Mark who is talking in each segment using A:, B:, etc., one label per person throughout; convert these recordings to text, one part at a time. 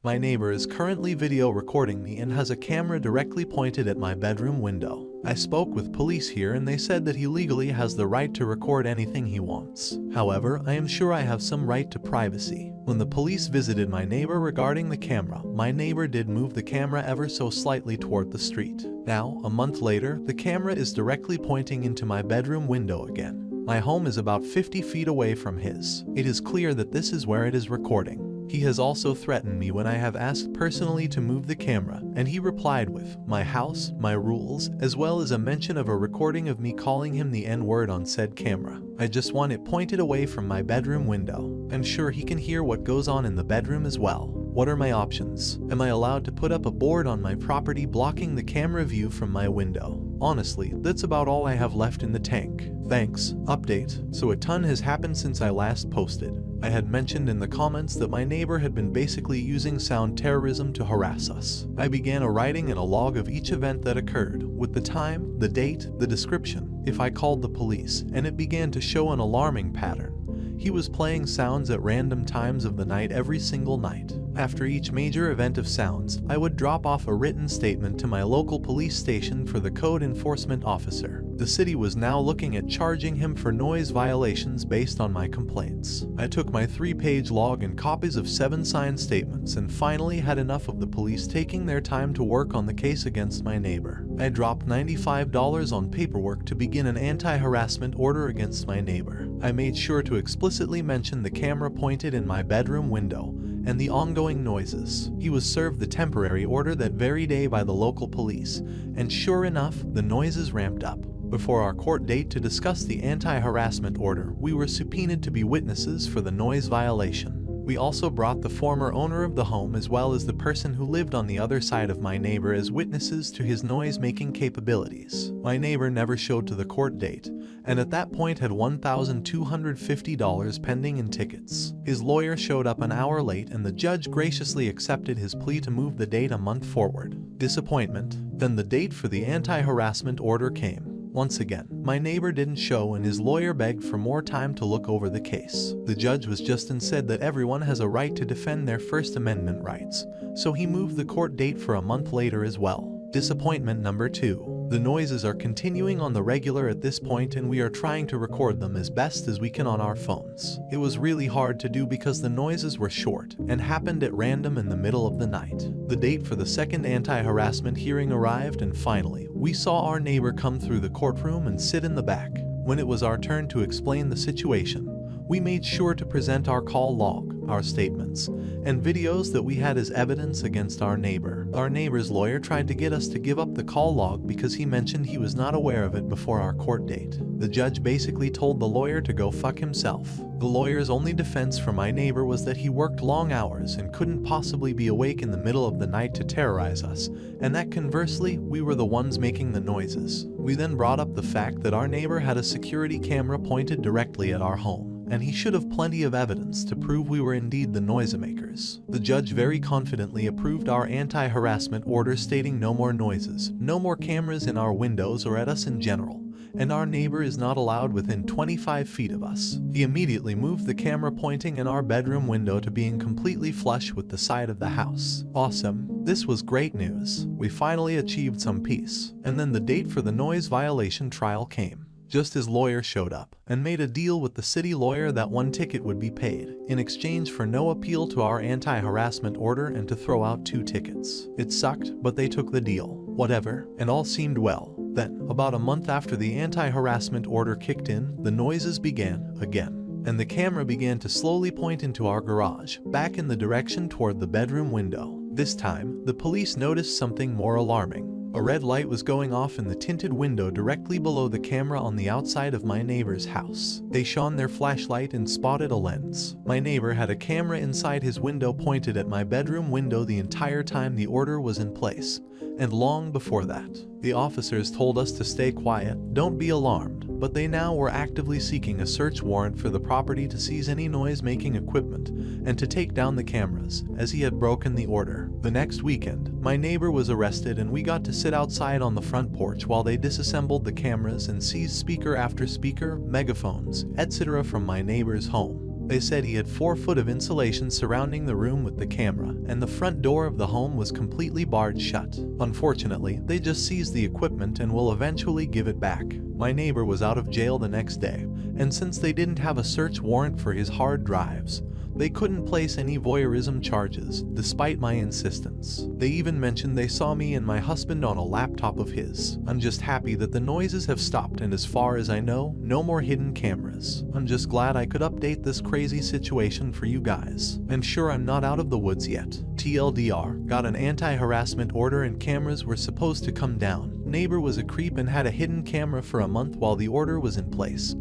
A: My neighbor is currently video recording me and has a camera directly pointed at my bedroom window. I spoke with police here and they said that he legally has the right to record anything he wants. However, I am sure I have some right to privacy. When the police visited my neighbor regarding the camera, my neighbor did move the camera ever so slightly toward the street. Now, a month later, the camera is directly pointing into my bedroom window again. My home is about 50 feet away from his. It is clear that this is where it is recording. He has also threatened me when I have asked personally to move the camera, and he replied with, "My house, my rules," as well as a mention of a recording of me calling him the N-word on said camera. I just want it pointed away from my bedroom window. I'm sure he can hear what goes on in the bedroom as well. What are my options? Am I allowed to put up a board on my property blocking the camera view from my window? Honestly, that's about all I have left in the tank. Thanks. Update. So a ton has happened since I last posted. I had mentioned in the comments that my neighbor had been basically using sound terrorism to harass us. I began a writing and a log of each event that occurred, with the time, the date, the description, if I called the police, and it began to show an alarming pattern. He was playing sounds at random times of the night every single night. After each major event of sounds, I would drop off a written statement to my local police station for the code enforcement officer. The city was now looking at charging him for noise violations based on my complaints. I took my 3-page log and copies of 7 signed statements and finally had enough of the police taking their time to work on the case against my neighbor. I dropped $95 on paperwork to begin an anti-harassment order against my neighbor. I made sure to explicitly mention the camera pointed in my bedroom window and the ongoing noises. He was served the temporary order that very day by the local police, and sure enough, the noises ramped up. Before our court date to discuss the anti-harassment order, we were subpoenaed to be witnesses for the noise violation. We also brought the former owner of the home as well as the person who lived on the other side of my neighbor as witnesses to his noise-making capabilities. My neighbor never showed to the court date, and at that point had $1,250 pending in tickets. His lawyer showed up an hour late and the judge graciously accepted his plea to move the date a month forward. Disappointment. Then the date for the anti-harassment order came. Once again, my neighbor didn't show and his lawyer begged for more time to look over the case. The judge was just and said that everyone has a right to defend their First Amendment rights, so he moved the court date for a month later as well. Disappointment number 2. The noises are continuing on the regular at this point and we are trying to record them as best as we can on our phones. It was really hard to do because the noises were short and happened at random in the middle of the night. The date for the second anti-harassment hearing arrived and finally, we saw our neighbor come through the courtroom and sit in the back. When it was our turn to explain the situation, we made sure to present our call log, our statements, and videos that we had as evidence against our neighbor. Our neighbor's lawyer tried to get us to give up the call log because he mentioned he was not aware of it before our court date. The judge basically told the lawyer to go fuck himself. The lawyer's only defense for my neighbor was that he worked long hours and couldn't possibly be awake in the middle of the night to terrorize us, and that conversely, we were the ones making the noises. We then brought up the fact that our neighbor had a security camera pointed directly at our home, and he should have plenty of evidence to prove we were indeed the noisemakers. The judge very confidently approved our anti-harassment order stating no more noises, no more cameras in our windows or at us in general, and our neighbor is not allowed within 25 feet of us. He immediately moved the camera pointing in our bedroom window to being completely flush with the side of the house. Awesome. This was great news. We finally achieved some peace. And then the date for the noise violation trial came. Just his lawyer showed up and made a deal with the city lawyer that one ticket would be paid in exchange for no appeal to our anti-harassment order and to throw out 2 tickets. It sucked, but they took the deal. Whatever, and all seemed well. Then, about a month after the anti-harassment order kicked in, the noises began again, and the camera began to slowly point into our garage, back in the direction toward the bedroom window. This time, the police noticed something more alarming. A red light was going off in the tinted window directly below the camera on the outside of my neighbor's house. They shone their flashlight and spotted a lens. My neighbor had a camera inside his window pointed at my bedroom window the entire time the order was in place, and long before that. The officers told us to stay quiet, don't be alarmed, but they now were actively seeking a search warrant for the property to seize any noise-making equipment and to take down the cameras, as he had broken the order. The next weekend, my neighbor was arrested and we got to sit outside on the front porch while they disassembled the cameras and seized speaker after speaker, megaphones, etc. from my neighbor's home. They said he had 4 foot of insulation surrounding the room with the camera, and the front door of the home was completely barred shut. Unfortunately, they just seized the equipment and will eventually give it back. My neighbor was out of jail the next day, and since they didn't have a search warrant for his hard drives, they couldn't place any voyeurism charges, despite my insistence. They even mentioned they saw me and my husband on a laptop of his. I'm just happy that the noises have stopped, and as far as I know, no more hidden cameras. I'm just glad I could update this crazy situation for you guys. I'm sure I'm not out of the woods yet. TLDR, got an anti-harassment order and cameras were supposed to come down. Neighbor was a creep and had a hidden camera for a month while the order was in place.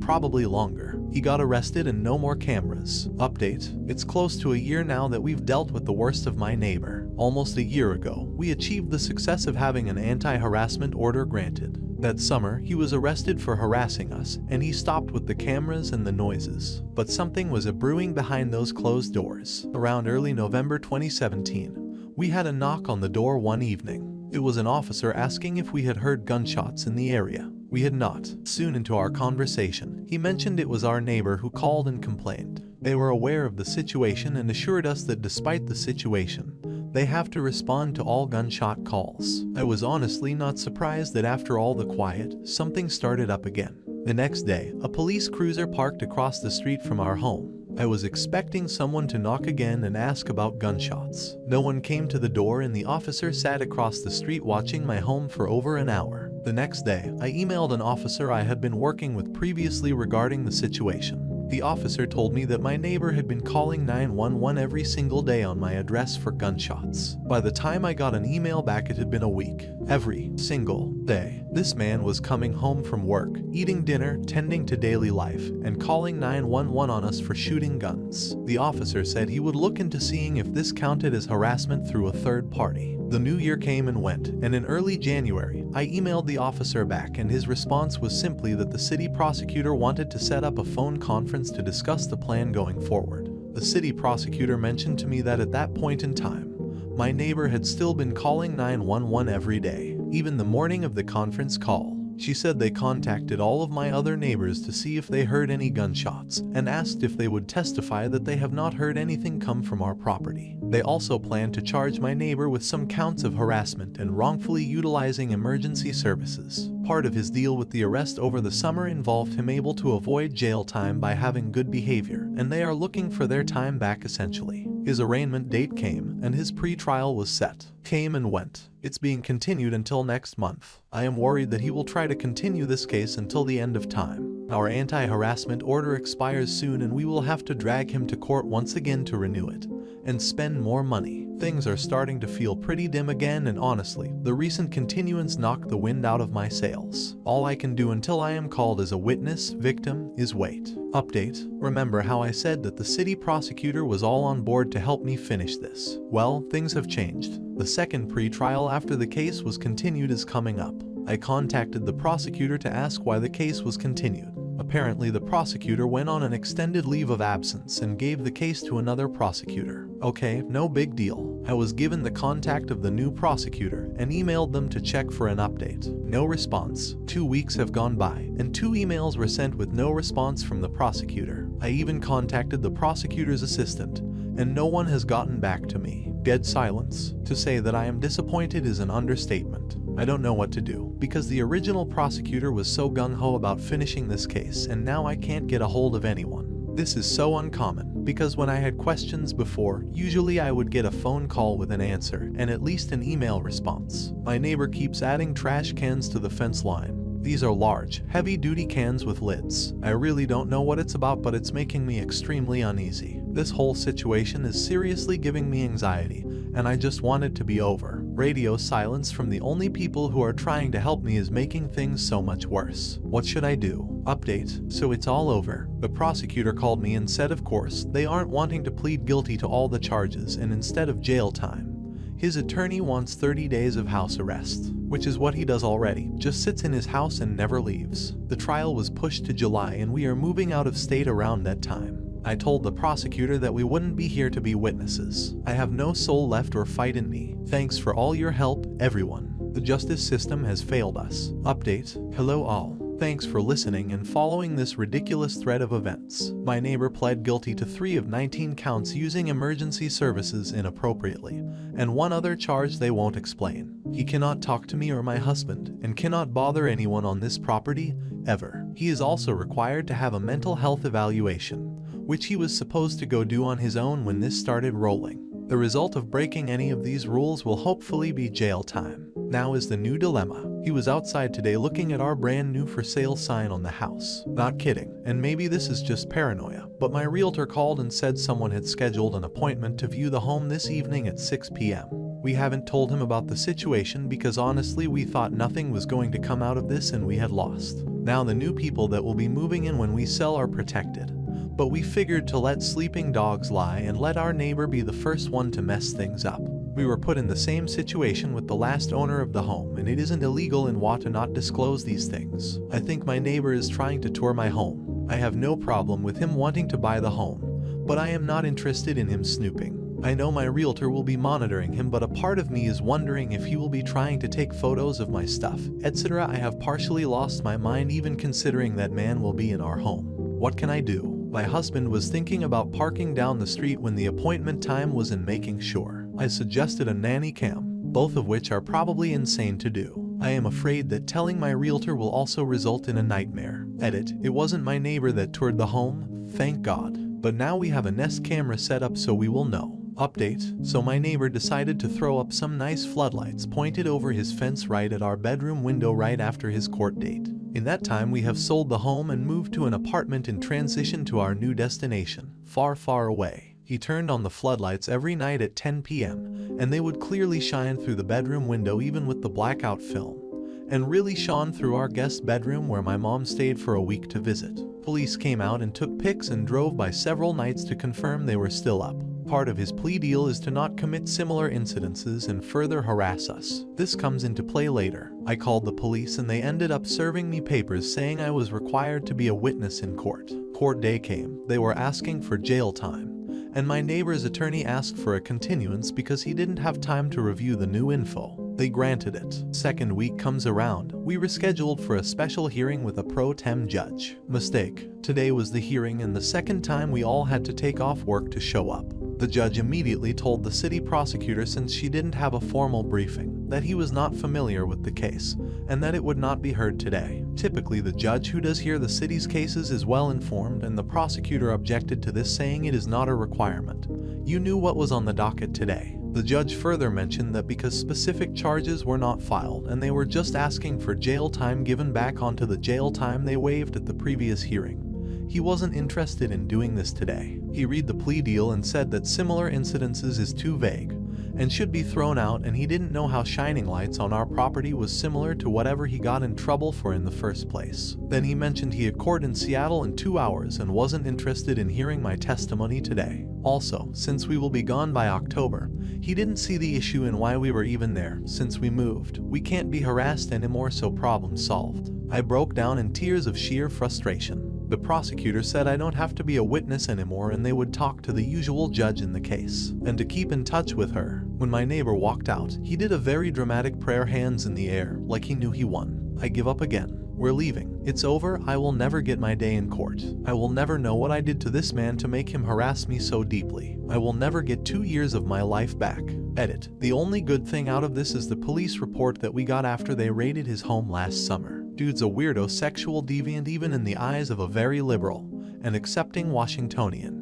A: Probably longer. He got arrested and no more cameras. Update, it's close to a year now that we've dealt with the worst of my neighbor. Almost a year ago, we achieved the success of having an anti-harassment order granted. That summer, he was arrested for harassing us, and he stopped with the cameras and the noises. But something was brewing behind those closed doors. Around early November 2017, we had a knock on the door one evening. It was an officer asking if we had heard gunshots in the area. We had not. Soon into our conversation, he mentioned it was our neighbor who called and complained. They were aware of the situation and assured us that despite the situation, they have to respond to all gunshot calls. I was honestly not surprised that after all the quiet, something started up again. The next day, a police cruiser parked across the street from our home. I was expecting someone to knock again and ask about gunshots. No one came to the door and the officer sat across the street watching my home for over an hour. The next day, I emailed an officer I had been working with previously regarding the situation. The officer told me that my neighbor had been calling 911 every single day on my address for gunshots. By the time I got an email back, it had been a week. Every single day. This man was coming home from work, eating dinner, tending to daily life, and calling 911 on us for shooting guns. The officer said he would look into seeing if this counted as harassment through a third party. The new year came and went, and in early January, I emailed the officer back, and his response was simply that the city prosecutor wanted to set up a phone conference to discuss the plan going forward. The city prosecutor mentioned to me that at that point in time, my neighbor had still been calling 911 every day, even the morning of the conference call. She said they contacted all of my other neighbors to see if they heard any gunshots, and asked if they would testify that they have not heard anything come from our property. They also planned to charge my neighbor with some counts of harassment and wrongfully utilizing emergency services. Part of his deal with the arrest over the summer involved him able to avoid jail time by having good behavior, and they are looking for their time back essentially. His arraignment date came, and his pre-trial was set. Came and went. It's being continued until next month. I am worried that he will try to continue this case until the end of time. Our anti-harassment order expires soon, and we will have to drag him to court once again to renew it, and spend more money. Things are starting to feel pretty dim again, and honestly, the recent continuance knocked the wind out of my sails. All I can do until I am called as a witness, victim, is wait. Update, remember how I said that the city prosecutor was all on board to help me finish this? Well, things have changed. The second pre-trial after the case was continued is coming up. I contacted the prosecutor to ask why the case was continued. Apparently, the prosecutor went on an extended leave of absence and gave the case to another prosecutor. Okay, no big deal. I was given the contact of the new prosecutor and emailed them to check for an update. No response. 2 weeks have gone by, and 2 emails were sent with no response from the prosecutor. I even contacted the prosecutor's assistant, and no one has gotten back to me. Dead silence. To say that I am disappointed is an understatement. I don't know what to do, because the original prosecutor was so gung-ho about finishing this case, and now I can't get a hold of anyone. This is so uncommon, because when I had questions before, usually I would get a phone call with an answer, and at least an email response. My neighbor keeps adding trash cans to the fence line. These are large, heavy-duty cans with lids. I really don't know what it's about, but it's making me extremely uneasy. This whole situation is seriously giving me anxiety, and I just want it to be over. Radio silence from the only people who are trying to help me is making things so much worse. What should I do? Update, so it's all over. The prosecutor called me and said of course, they aren't wanting to plead guilty to all the charges, and instead of jail time, his attorney wants 30 days of house arrest, which is what he does already, just sits in his house and never leaves. The trial was pushed to July, and we are moving out of state around that time. I told the prosecutor that we wouldn't be here to be witnesses. I have no soul left or fight in me. Thanks for all your help, everyone. The justice system has failed us. Update, hello all. Thanks for listening and following this ridiculous thread of events. My neighbor pled guilty to 3 of 19 counts using emergency services inappropriately, and one other charge they won't explain. He cannot talk to me or my husband, and cannot bother anyone on this property, ever. He is also required to have a mental health evaluation, which he was supposed to go do on his own when this started rolling. The result of breaking any of these rules will hopefully be jail time. Now is the new dilemma. He was outside today looking at our brand new for sale sign on the house. Not kidding, and maybe this is just paranoia, but my realtor called and said someone had scheduled an appointment to view the home this evening at 6 p.m. We haven't told him about the situation because honestly we thought nothing was going to come out of this and we had lost. Now the new people that will be moving in when we sell are protected. But we figured to let sleeping dogs lie and let our neighbor be the first one to mess things up. We were put in the same situation with the last owner of the home, and it isn't illegal in WA to not disclose these things. I think my neighbor is trying to tour my home. I have no problem with him wanting to buy the home, but I am not interested in him snooping. I know my realtor will be monitoring him, but a part of me is wondering if he will be trying to take photos of my stuff, etc. I have partially lost my mind even considering that man will be in our home. What can I do? My husband was thinking about parking down the street when the appointment time was and making sure. I suggested a nanny cam, both of which are probably insane to do. I am afraid that telling my realtor will also result in a nightmare. Edit, it wasn't my neighbor that toured the home, thank God. But now we have a Nest camera set up so we will know. Update, so my neighbor decided to throw up some nice floodlights pointed over his fence right at our bedroom window right after his court date. In that time we have sold the home and moved to an apartment in transition to our new destination, far, far away. He turned on the floodlights every night at 10 p.m. and they would clearly shine through the bedroom window even with the blackout film, and really shone through our guest bedroom where my mom stayed for a week to visit. Police came out and took pics and drove by several nights to confirm they were still up. Part of his plea deal is to not commit similar incidences and further harass us. This comes into play later. I called the police and they ended up serving me papers saying I was required to be a witness in court. Court day came, they were asking for jail time, and my neighbor's attorney asked for a continuance because he didn't have time to review the new info. They granted it. Second week comes around, we rescheduled for a special hearing with a pro tem judge. Mistake. Today was the hearing and the second time we all had to take off work to show up. The judge immediately told the city prosecutor, since she didn't have a formal briefing, that he was not familiar with the case and that it would not be heard today. Typically the judge who does hear the city's cases is well informed, and the prosecutor objected to this, saying it is not a requirement. You knew what was on the docket today. The judge further mentioned that because specific charges were not filed and they were just asking for jail time given back onto the jail time they waived at the previous hearing, he wasn't interested in doing this today. He read the plea deal and said that similar incidences is too vague and should be thrown out, and he didn't know how shining lights on our property was similar to whatever he got in trouble for in the first place. Then he mentioned he had court in Seattle in 2 hours and wasn't interested in hearing my testimony today. Also, since we will be gone by October, he didn't see the issue in why we were even there. Since we moved, we can't be harassed anymore, so problem solved. I broke down in tears of sheer frustration. The prosecutor said I don't have to be a witness anymore and they would talk to the usual judge in the case, and to keep in touch with her. When my neighbor walked out, he did a very dramatic prayer, hands in the air, like he knew he won. I give up again. We're leaving. It's over. I will never get my day in court. I will never know what I did to this man to make him harass me so deeply. I will never get 2 years of my life back. Edit. The only good thing out of this is the police report that we got after they raided his home last summer. Dude's a weirdo sexual deviant even in the eyes of a very liberal and accepting Washingtonian.